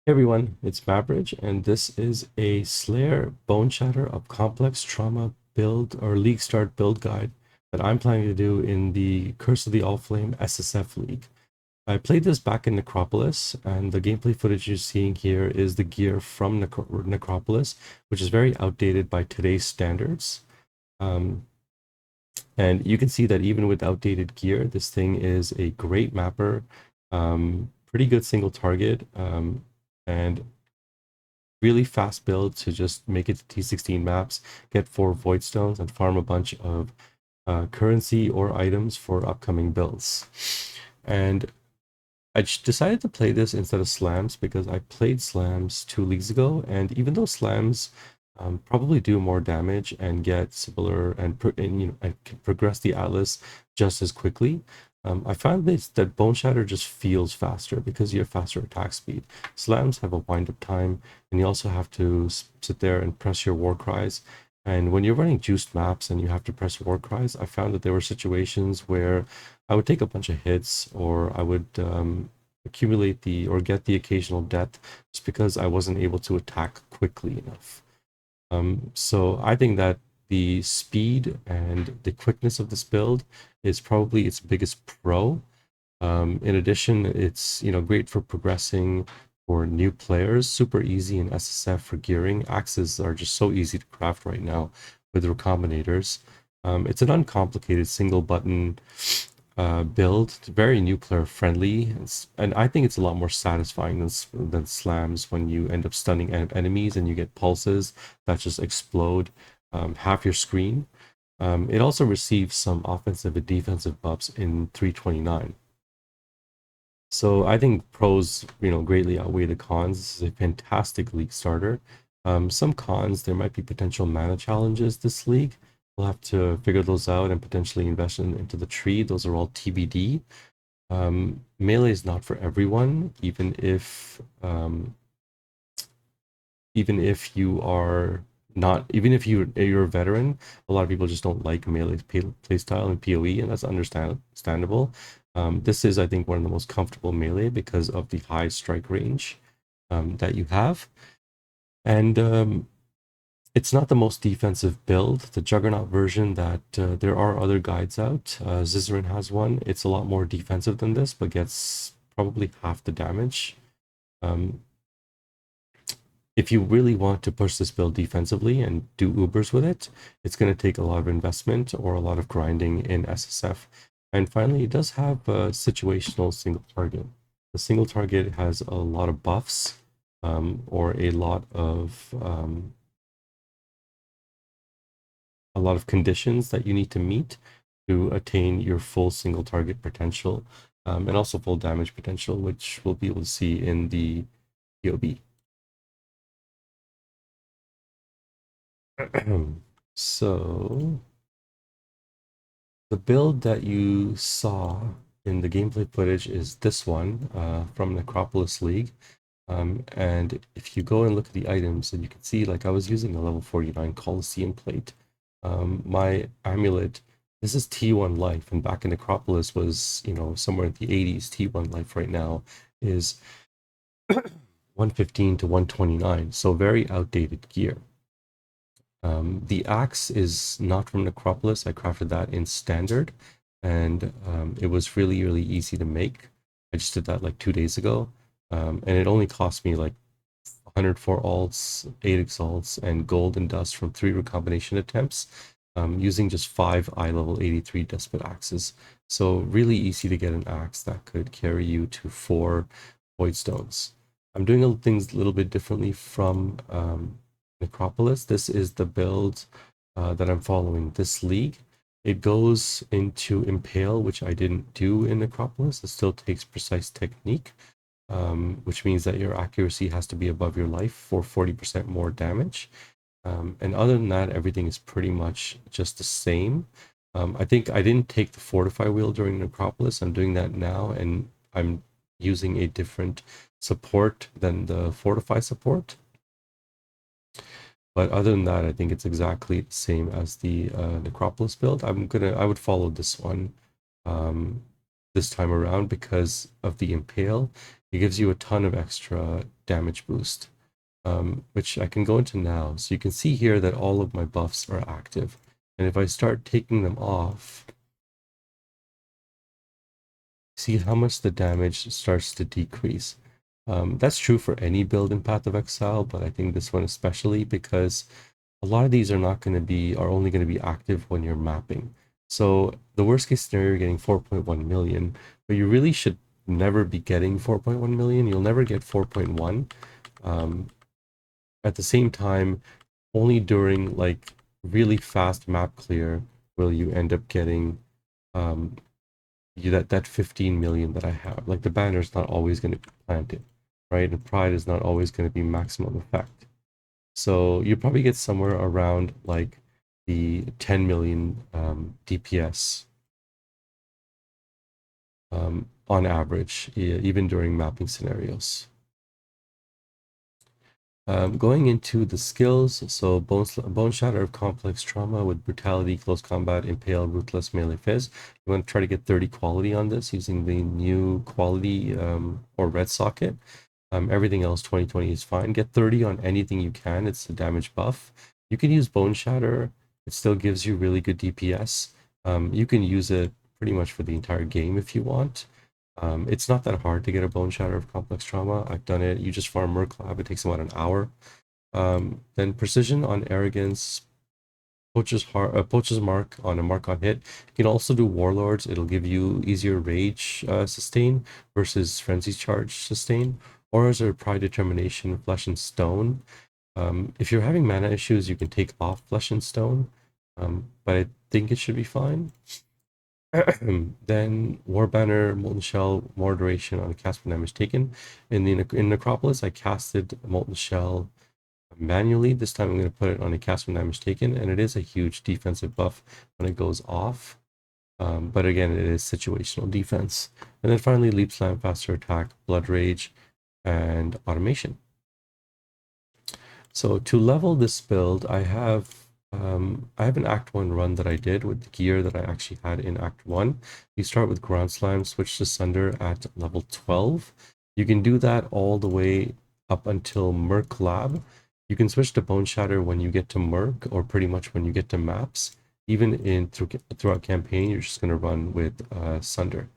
Hey everyone, it's Mavridge, and this is a Slayer Boneshatter of Complex Trauma build or League Start build guide that I'm planning to do in the Curse of the All-Flame SSF League. I played this back in Necropolis, and the gameplay footage you're seeing here is the gear from Necropolis, which is very outdated by today's standards. Um, and you can see that even with outdated gear, this thing is a great mapper, pretty good single target, and really fast build to just make it to T16 maps, get 4 Void Stones, and farm a bunch of currency or items for upcoming builds. And I decided to play this instead of slams because I played slams 2 leagues ago, and even though slams probably do more damage and get similar and can progress the atlas just as quickly, I found that Boneshatter just feels faster because you have faster attack speed. Slams have a wind-up time, and you also have to sit there and press your war cries. And when you're running juiced maps and you have to press war cries, I found that there were situations where I would take a bunch of hits, or I would accumulate or get the occasional death just because I wasn't able to attack quickly enough. So I think that the speed and the quickness of this build is probably its biggest pro. In addition, it's great for progressing for new players. Super easy in SSF for gearing. Axes are just so easy to craft right now with recombinators. It's an uncomplicated single button build. It's very new player friendly, and I think it's a lot more satisfying than slams when you end up stunning enemies and you get pulses that just explode half your screen. It also receives some offensive and defensive buffs in 329. So I think pros, greatly outweigh the cons. This is a fantastic league starter. Some cons, there might be potential mana challenges this league. We'll have to figure those out and potentially invest into the tree. Those are all TBD. Melee is not for everyone, even if you are not, even if you're a veteran. A lot of people just don't like melee playstyle in POE, and that's understandable. This is, I think, one of the most comfortable melee because of the high strike range that you have. And it's not the most defensive build. The Juggernaut version that there are other guides out. Zizaran has one. It's a lot more defensive than this, but gets probably half the damage. If you really want to push this build defensively and do Ubers with it, it's going to take a lot of investment or a lot of grinding in SSF. And finally, it does have a situational single target. The single target has a lot of buffs, or a lot of conditions that you need to meet to attain your full single target potential, and also full damage potential, which we'll be able to see in the POB. So the build that you saw in the gameplay footage is this one from Necropolis League. And if you go and look at the items, and you can see, like, I was using a level 49 Coliseum plate. My amulet, this is T1 life, and back in Necropolis was, somewhere in the 80s. T1 life right now is 115 to 129, so very outdated gear. The axe is not from Necropolis. I crafted that in standard, and it was really, really easy to make. I just did that like 2 days ago, and it only cost me like 104 alts, 8 exalts, and gold and dust from 3 recombination attempts, using just 5 eye level 83 despot axes. So really easy to get an axe that could carry you to 4 void stones. I'm doing things a little bit differently from Necropolis. This is the build that I'm following this league. It goes into Impale, which I didn't do in Necropolis. It still takes precise technique, which means that your accuracy has to be above your life for 40% more damage. And other than that, everything is pretty much just the same. I think I didn't take the Fortify wheel during Necropolis. I'm doing that now, and I'm using a different support than the Fortify support. But other than that, I think it's exactly the same as the Necropolis build. I would follow this one this time around because of the Impale. it gives you a ton of extra damage boost, which I can go into now. So you can see here that all of my buffs are active. And if I start taking them off, see how much the damage starts to decrease. That's true for any build in Path of Exile, but I think this one especially because a lot of these are only going to be active when you're mapping. So the worst case scenario, you're getting 4.1 million, but you really should never be getting 4.1 million. You'll never get 4.1. At the same time, only during like really fast map clear will you end up getting um, that 15 million that I have. Like the banner is not always going to be planted, right? And pride is not always going to be maximum effect. So you probably get somewhere around like the 10 million DPS on average, even during mapping scenarios. Going into the skills, so Boneshatter of complex trauma with brutality, close combat, impale, ruthless, melee fizz. You want to try to get 30 quality on this using the new quality or red socket. Everything else 2020 is fine. Get 30 on anything you can. It's a damage buff. You can use Boneshatter. It still gives you really good DPS. You can use it pretty much for the entire game if you want. It's not that hard to get a Boneshatter of complex trauma. I've done it. You just farm Merc Lab. It takes about an hour. Then precision on arrogance, poacher's mark on a mark on hit. You can also do warlords. It'll give you easier rage sustain versus frenzy's charge sustain. Auras are pride determination, flesh and stone. If you're having mana issues, you can take off flesh and stone, but I think it should be fine. Then War Banner, Molten Shell, more duration on cast when damage taken. In Necropolis, I casted Molten Shell manually. This time I'm going to put it on a cast when damage taken, and it is a huge defensive buff when it goes off. But again, it is situational defense. And then finally, Leap Slam, faster attack, Blood Rage, and automation. So to level this build, I have an Act 1 run that I did with the gear that I actually had in Act 1. You start with Ground Slam, switch to Sunder at level 12. You can do that all the way up until Merc Lab. You can switch to Boneshatter when you get to Merc, or pretty much when you get to maps. Even throughout campaign, you're just going to run with Sunder.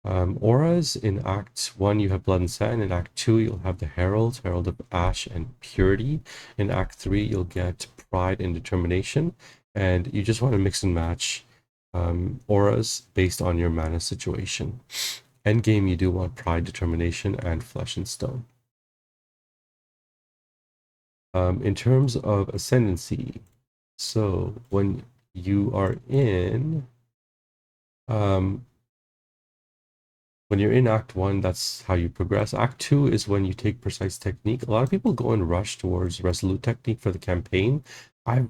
Auras, in Act 1, you have Blood and Sand. In Act 2, you'll have the Herald of Ash and Purity. In Act 3, you'll get Pride and Determination. And you just want to mix and match auras based on your mana situation. Endgame, you do want Pride, Determination, and Flesh and Stone. In terms of Ascendancy, so when you are in... when you're in Act 1, that's how you progress. Act 2 is when you take Precise Technique. A lot of people go and rush towards Resolute Technique for the campaign. I've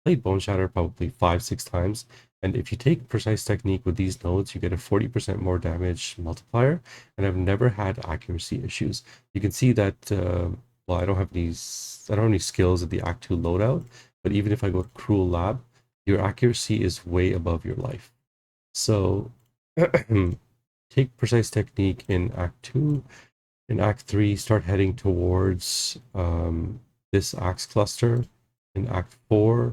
played Boneshatter probably 5-6 times, and if you take Precise Technique with these nodes, you get a 40% more damage multiplier, and I've never had accuracy issues. You can see that, well, I don't have any skills at the Act 2 loadout, but even if I go to Cruel Lab, your accuracy is way above your life. So... take Precise Technique in Act 2. In Act 3, start heading towards this Axe Cluster. In Act 4,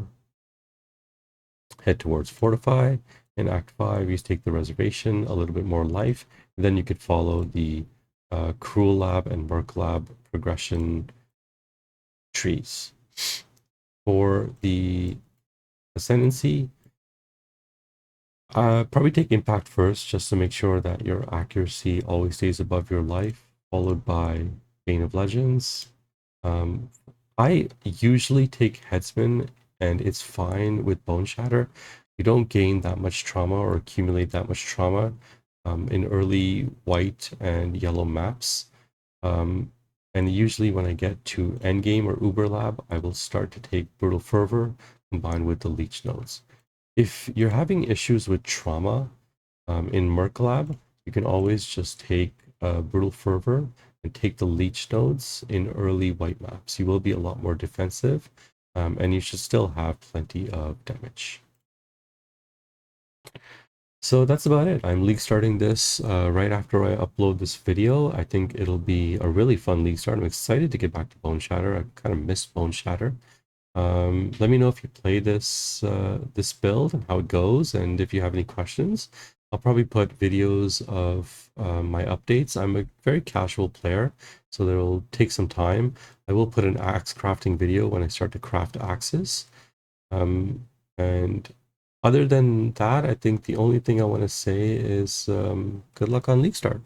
head towards Fortify. In Act 5, you take the Reservation, a little bit more life. And then you could follow the Cruel Lab and Merc Lab progression trees. For the Ascendancy, probably take Impact first, just to make sure that your accuracy always stays above your life, followed by Bane of Legends. I usually take Headsman, and it's fine with Boneshatter. You don't gain that much trauma or accumulate that much trauma in early white and yellow maps. And usually when I get to Endgame or Uber Lab, I will start to take Brutal Fervor combined with the Leech nodes. If you're having issues with trauma in Merc Lab, you can always just take Brutal Fervor and take the Leech nodes in early white maps. You will be a lot more defensive, and you should still have plenty of damage. So that's about it. I'm league starting this right after I upload this video. I think it'll be a really fun league start. I'm excited to get back to Boneshatter. I kind of missed Boneshatter. Let me know if you play this build and how it goes, and if you have any questions. I'll probably put videos of my updates. I'm a very casual player, so it'll take some time. I will put an axe crafting video when I start to craft axes. And other than that, I think the only thing I want to say is good luck on League Start.